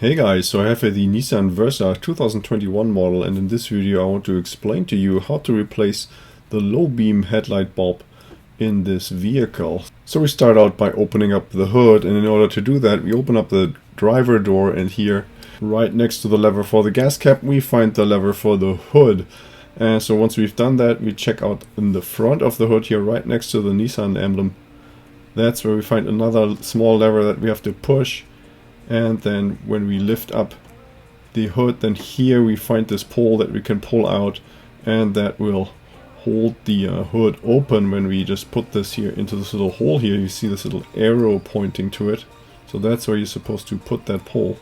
Hey guys, so I have the Nissan Versa 2021 model, and in this video I want to explain to you how to replace the low beam headlight bulb in this vehicle. So we start out by opening up the hood, and in order to do that we open up the driver door, and here right next to the lever for the gas cap we find the lever for the hood. And so once we've done that, we check out in the front of the hood here right next to the Nissan emblem. That's where we find another small lever that we have to push. And then when we lift up the hood, then here we find this pole that we can pull out, and that will hold the hood open. When we just put this here into this little hole here, you see this little arrow pointing to it. So that's where you're supposed to put that pole.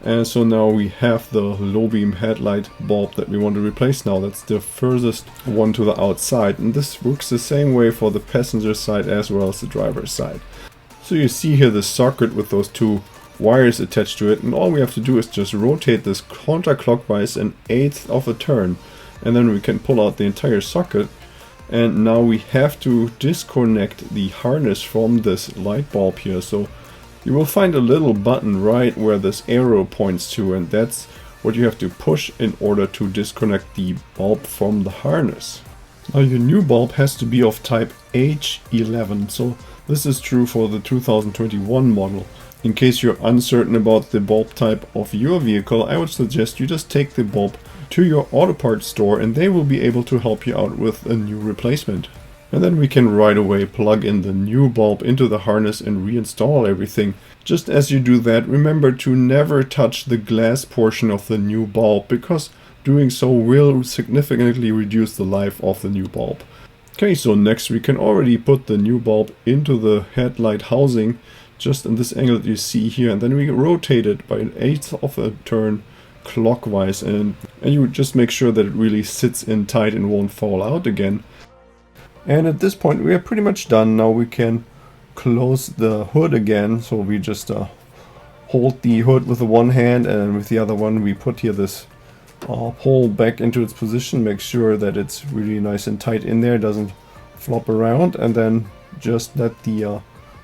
And so now we have the low beam headlight bulb that we want to replace now. That's the furthest one to the outside, and this works the same way for the passenger side as well as the driver's side. So you see here the socket with those two wires attached to it, and all we have to do is just rotate this counterclockwise an eighth of a turn, and then we can pull out the entire socket. And now we have to disconnect the harness from this light bulb here. So you will find a little button right where this arrow points to, and that's what you have to push in order to disconnect the bulb from the harness. Now your new bulb has to be of type H11, so this is true for the 2021 model. In case you're uncertain about the bulb type of your vehicle, I would suggest you just take the bulb to your auto parts store, and they will be able to help you out with a new replacement. And then we can right away plug in the new bulb into the harness and reinstall everything. Just as you do that, remember to never touch the glass portion of the new bulb, because doing so will significantly reduce the life of the new bulb. Okay, so next we can already put the new bulb into the headlight housing, just in this angle that you see here, and then we rotate it by an eighth of a turn clockwise, and you just make sure that it really sits in tight and won't fall out again. And at this point we are pretty much done. Now we can close the hood again. So we just hold the hood with the one hand, and with the other one we put here this pole back into its position. Make sure that it's really nice and tight in there, doesn't flop around, and then just let the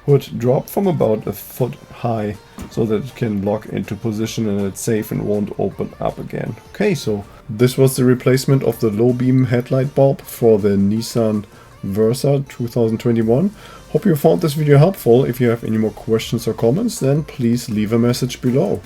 hood drop from about a foot high so that it can lock into position and it's safe and won't open up again. Okay, so this was the replacement of the low beam headlight bulb for the Nissan Versa 2021. Hope you found this video helpful. If you have any more questions or comments, then please leave a message below.